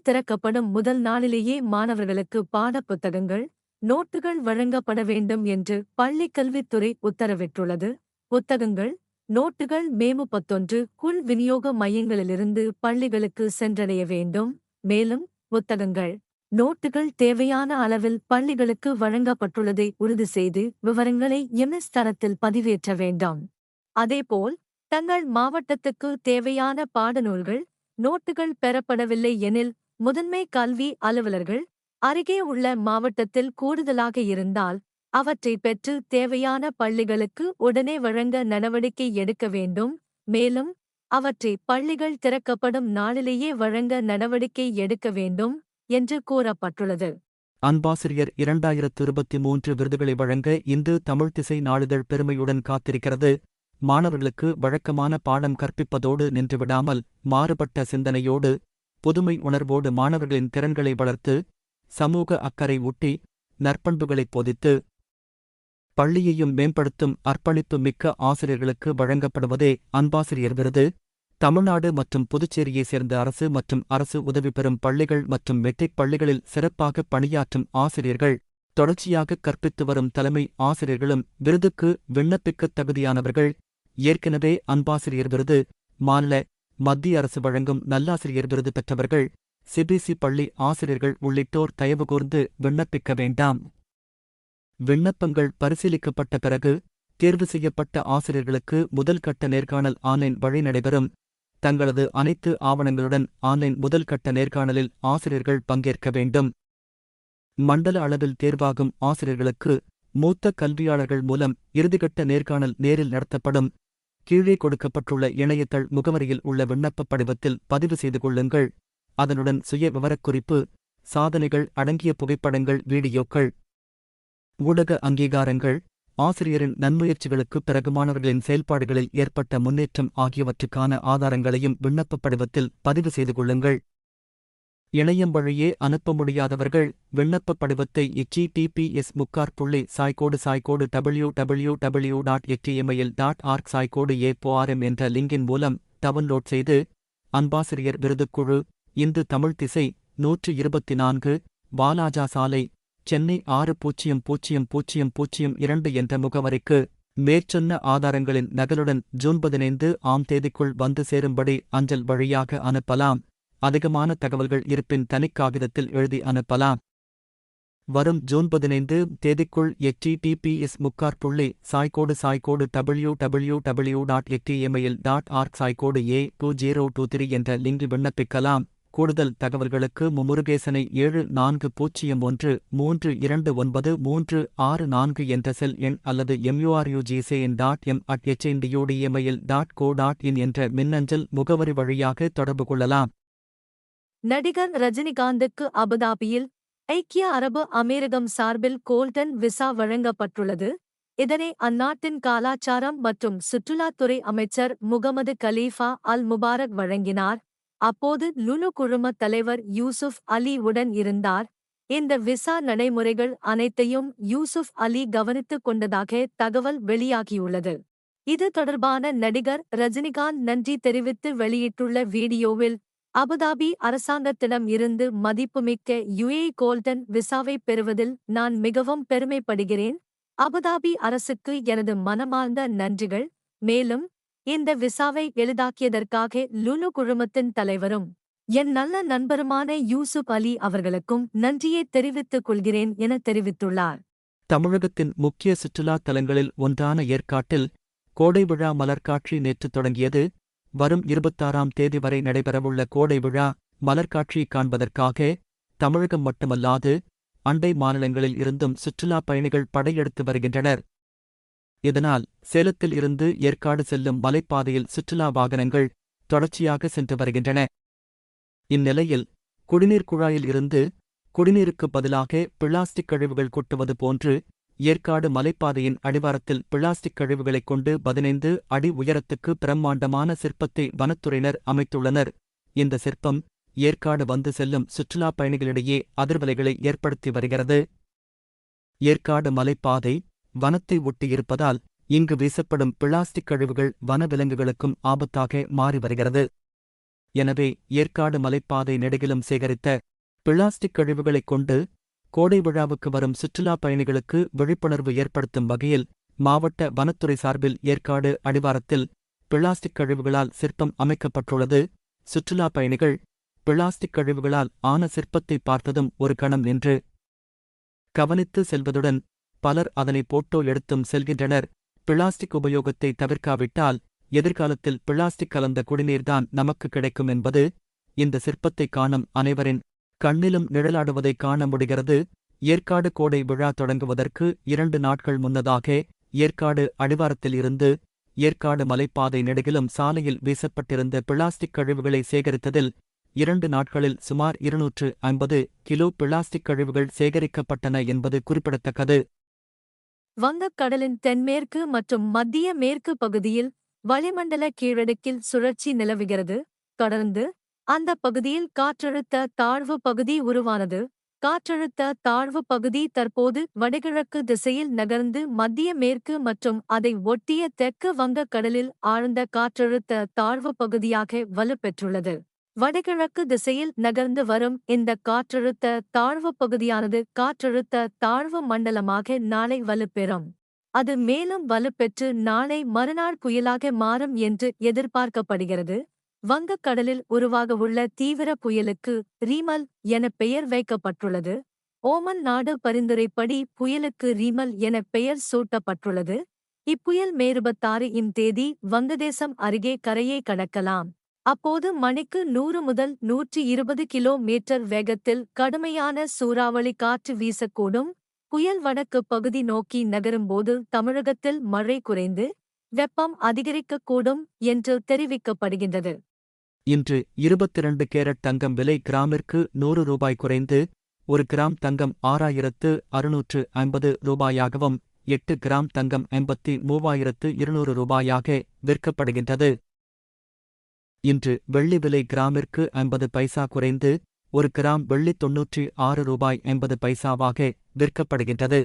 திறக்கப்படும் முதல் நாளிலேயே மாணவர்களுக்கு பாடப்புத்தகங்கள், நோட்டுகள் வழங்கப்பட வேண்டும் என்று பள்ளிக் கல்வித்துறை உத்தரவிட்டுள்ளது. புத்தகங்கள், நோட்டுகள் மே 31 விநியோக மையங்களிலிருந்து பள்ளிகளுக்கு சென்றடைய வேண்டும். மேலும், புத்தகங்கள், நோட்டுகள் தேவையான அளவில் பள்ளிகளுக்கு வழங்கப்பட்டுள்ளதை உறுதி செய்து விவரங்களை எம்எஸ் தளத்தில் பதிவேற்ற வேண்டும். அதேபோல், தங்கள் மாவட்டத்துக்கு தேவையான பாடநூல்கள், நோட்டுகள் பெறப்படவில்லை எனில் முதன்மை கல்வி அலுவலர்கள் அருகே உள்ள மாவட்டத்தில் கூடுதலாக இருந்தால் அவற்றை பெற்று தேவையான பள்ளிகளுக்கு உடனே வழங்க நடவடிக்கை எடுக்க வேண்டும். மேலும், அவற்றை பள்ளிகள் திறக்கப்படும் நாளிலேயே வழங்க நடவடிக்கை எடுக்க வேண்டும் என்று கூறப்பட்டுள்ளது. அன்பாசிரியர் 2023 விருதுகளை வழங்க இந்து தமிழ் திசை நாளிதழ் பெருமையுடன் காத்திருக்கிறது. மாணவர்களுக்கு வழக்கமான பாடம் கற்பிப்பதோடு நின்றுவிடாமல் மாறுபட்ட சிந்தனையோடு, புதுமை உணர்வோடு மாணவர்களின் திறன்களை வளர்த்து, சமூக அக்கறை ஊட்டி, நற்பண்புகளைப் போதித்து, பள்ளியையும் மேம்படுத்தும் அர்ப்பணிப்பு மிக்க ஆசிரியர்களுக்கு வழங்கப்படுவதே அன்பாசிரியர் விருது. தமிழ்நாடு மற்றும் புதுச்சேரியைச் சேர்ந்த அரசு மற்றும் அரசு உதவி பெறும் பள்ளிகள் மற்றும் மெட்ரிக் பள்ளிகளில் சிறப்பாக பணியாற்றும் ஆசிரியர்கள், தொடர்ச்சியாக கற்பித்து வரும் தலைமை ஆசிரியர்களும் விருதுக்கு விண்ணப்பிக்கத் தகுதியானவர்கள். ஏற்கனவே அன்பாசிரியர் விருது, மாநில, மத்திய அரசு வழங்கும் நல்லாசிரியர் விருது பெற்றவர்கள், சிபிஎஸ்இ பள்ளி ஆசிரியர்கள் உள்ளிட்டோர் தயவு கூர்ந்து விண்ணப்பிக்க வேண்டாம். விண்ணப்பங்கள் பரிசீலிக்கப்பட்ட பிறகு தேர்வு செய்யப்பட்ட ஆசிரியர்களுக்கு முதல் கட்ட நேர்காணல் ஆன்லைன் வழி நடைபெறும். தங்களது அனைத்து ஆவணங்களுடன் ஆன்லைன் முதல் கட்ட நேர்காணலில் ஆசிரியர்கள் பங்கேற்க வேண்டும். மண்டல அளவில் தேர்வாகும் ஆசிரியர்களுக்கு மூத்த கல்வியாளர்கள் மூலம் இறுதிக்கட்ட நேர்காணல் நேரில் நடத்தப்படும். கீழே கொடுக்கப்பட்டுள்ள இணையதள முகவரியில் உள்ள விண்ணப்ப படிவத்தில் பதிவு செய்து கொள்ளுங்கள். அதனுடன் சுய விவரக்குறிப்பு, சாதனைகள் அடங்கிய புகைப்படங்கள், வீடியோக்கள், ஊடக அங்கீகாரங்கள், ஆசிரியரின் நன்முயற்சிகளுக்கு பிறகு மாணவர்களின் செயல்பாடுகளில் ஏற்பட்ட முன்னேற்றம் ஆகியவற்றுக்கான ஆதாரங்களையும் விண்ணப்ப படிவத்தில் பதிவு செய்து கொள்ளுங்கள். இணையம் வழியே அனுப்ப முடியாதவர்கள் விண்ணப்ப படிவத்தை https://www.html.org/a4m என்ற லிங்கின் மூலம் டவுன்லோட் செய்து, அன்பாசிரியர் விருதுக்குழு, இந்து தமிழ் திசை, 124, வாலாஜா சாலை, சென்னை 600002 என்ற முகவரிக்கு மேற்சொன்ன ஆதாரங்களின் நகலுடன் ஜூன் 15ஆம் தேதிக்குள் வந்து சேரும்படி அஞ்சல் வழியாக அனுப்பலாம். அதிகமான தகவல்கள் இருப்பின் தனிக்காகிதத்தில் எழுதி அனுப்பலாம். வரும் ஜூன் 15 தேதிக்குள் https://www.html.org/a2023 என்ற லிங்கில் விண்ணப்பிக்கலாம். கூடுதல் தகவல்களுக்கு முருகேசனை 7401329364 என்ற செல் எண் அல்லது murugsen.m@hdudmail.co.in என்ற மின்னஞ்சல் முகவரி வழியாக தொடர்பு கொள்ளலாம். நடிகர் ரஜினிகாந்துக்கு அபுதாபியில் ஐக்கிய அரபு அமீரகம் சார்பில் கோல்டன் விசா வழங்கப்பட்டுள்ளது. இதனை அந்நாட்டின் கலாச்சாரம் மற்றும் சுற்றுலாத்துறை அமைச்சர் முகமது கலீஃபா அல் முபாரக் வழங்கினார். அப்போது லுலு குழும தலைவர் யூசுப் அலி உடன் இருந்தார். இந்த விசா நடைமுறைகள் அனைத்தையும் யூசுப் அலி கவனித்துக் கொண்டதாக தகவல் வெளியாகியுள்ளது. இது தொடர்பான நடிகர் ரஜினிகாந்த் நன்றி தெரிவித்து வெளியிட்டுள்ள வீடியோவில், அபுதாபி அரசாங்கத்திடம் இருந்து மதிப்புமிக்க யுஏஇ கோல்டன் விசாவை பெறுவதில் நான் மிகவும் பெருமைப்படுகிறேன். அபுதாபி அரசுக்கு எனது மனமார்ந்த நன்றிகள். மேலும், இந்த விசாவை எளிதாக்கியதற்காக லுலு குழுமத்தின் தலைவரும் என் நல்ல நண்பருமான யூசுப் அலி அவர்களுக்கும் நன்றியை தெரிவித்துக் கொள்கிறேன் என தெரிவித்துள்ளார். தமிழகத்தின் முக்கிய சுற்றுலா தலங்களில் ஒன்றான ஏற்காட்டில் கோடை விழா மலர்காட்சி நேற்று தொடங்கியது. வரும் 26ஆம் தேதி வரை நடைபெறவுள்ள கோடை விழா மலர்காட்சி காண்பதற்காக தமிழகம் மட்டுமல்லாது அண்டை மாநிலங்களில் இருந்தும் சுற்றுலா பயணிகள் படையெடுத்து வருகின்றனர். இதனால் சேலத்தில் இருந்து ஏற்காடு செல்லும் மலைப்பாதையில் சுற்றுலா வாகனங்கள் தொடர்ச்சியாக சென்று வருகின்றன. இந்நிலையில் குடிநீர் குழாயில் இருந்து குடிநீருக்கு பதிலாக பிளாஸ்டிக் கழிவுகள் கொட்டுவது போன்று ஏற்காடு மலைப்பாதையின் அடிவாரத்தில் பிளாஸ்டிக் கழிவுகளைக் கொண்டு 15 அடி உயரத்துக்கு பிரம்மாண்டமான சிற்பத்தை வனத்துறையினர் அமைத்துள்ளனர். இந்த சிற்பம் ஏற்காடு வந்து செல்லும் சுற்றுலா பயணிகளிடையே அதிர்வலைகளை ஏற்படுத்தி வருகிறது. ஏற்காடு மலைப்பாதை வனத்தை ஒட்டியிருப்பதால் இங்கு வீசப்படும் பிளாஸ்டிக் கழிவுகள் வனவிலங்குகளுக்கும் ஆபத்தாக மாறி வருகிறது. எனவே ஏற்காடு மலைப்பாதை நெடுகிலும் சேகரித்த பிளாஸ்டிக் கழிவுகளைக் கொண்டு கோடை விழாவுக்கு வரும் சுற்றுலாப் பயணிகளுக்கு விழிப்புணர்வு ஏற்படுத்தும் வகையில் மாவட்ட வனத்துறை சார்பில் ஏற்காடு அடிவாரத்தில் பிளாஸ்டிக் கழிவுகளால் சிற்பம் அமைக்கப்பட்டுள்ளது. சுற்றுலாப் பயணிகள் பிளாஸ்டிக் கழிவுகளால் ஆன சிற்பத்தை பார்த்ததும் ஒரு கணம் நின்று கவனித்து செல்வதுடன் பலர் அதனை போட்டோ எடுத்தும் செல்கின்றனர். பிளாஸ்டிக் உபயோகத்தை தவிர்க்காவிட்டால் எதிர்காலத்தில் பிளாஸ்டிக் கலந்த குடிநீர்தான் நமக்கு கிடைக்கும் என்பது இந்த சிற்பத்தை காணும் அனைவரின் கண்ணிலும் நிழலாடுவதைக் காண முடிகிறது. ஏற்காடு கோடை விழா தொடங்குவதற்கு 2 நாட்கள் முன்னதாக ஏற்காடு அடிவாரத்தில் இருந்து ஏற்காடு மலைப்பாதை நெடுகிலும் சாலையில் வீசப்பட்டிருந்த பிளாஸ்டிக் கழிவுகளை சேகரித்ததில் 2 நாட்களில் சுமார் 250 கிலோ பிளாஸ்டிக் கழிவுகள் சேகரிக்கப்பட்டன என்பது குறிப்பிடத்தக்கது. வங்கக்கடலின் தென்மேற்கு மற்றும் மத்திய மேற்கு பகுதியில் வளிமண்டல கீழடுக்கில் சுழற்சி நிலவுகிறது. தொடர்ந்து அந்த பகுதியில் காற்றழுத்த தாழ்வு பகுதி உருவானது. காற்றழுத்த தாழ்வு பகுதி தற்போது வடகிழக்கு திசையில் நகர்ந்து மத்திய மேற்கு மற்றும் அதை ஒட்டிய தெற்கு வங்கக்கடலில் ஆழ்ந்த காற்றழுத்த தாழ்வு பகுதியாக வலுப்பெற்றுள்ளது. வடகிழக்கு திசையில் நகர்ந்து வரும் இந்த காற்றழுத்த தாழ்வு பகுதியானது காற்றழுத்த தாழ்வு மண்டலமாக நாளை வலுப்பெறும். அது மேலும் வலுப்பெற்று நாளை மறுநாள் புயலாக மாறும் என்று எதிர்பார்க்கப்படுகிறது. வங்கக்கடலில் உருவாகவுள்ள தீவிர புயலுக்கு ரீமல் என பெயர் வைக்கப்பட்டுள்ளது. ஓமன் நாடு பரிந்துரைப்படி புயலுக்கு ரீமல் என பெயர் சூட்டப்பட்டுள்ளது. இப்புயல் மே 26 தேதி வங்கதேசம் அருகே கரையை கடக்கலாம். அப்போது மணிக்கு 100 முதல் 120 கிலோமீட்டர் வேகத்தில் கடுமையான சூறாவளி காற்று வீசக்கூடும். புயல் வடக்கு பகுதி நோக்கி நகரும்போது தமிழகத்தில் மழை குறைந்து வெப்பம் அதிகரிக்கக்கூடும் என்று தெரிவிக்கப்படுகின்றது. இன்று 22 கேரட் தங்கம் விலை கிராமிற்கு 100 ரூபாய் குறைந்து 1 கிராம் தங்கம் 6650 ரூபாயாகவும் 8 கிராம் தங்கம் 53,200 ரூபாயாக விற்கப்படுகின்றது. இன்று வெள்ளி விலை கிராமிற்கு 50 பைசா குறைந்து 1 கிராம் வெள்ளி 96 ரூபாய் 80 பைசாவாக விற்கப்படுகின்றது.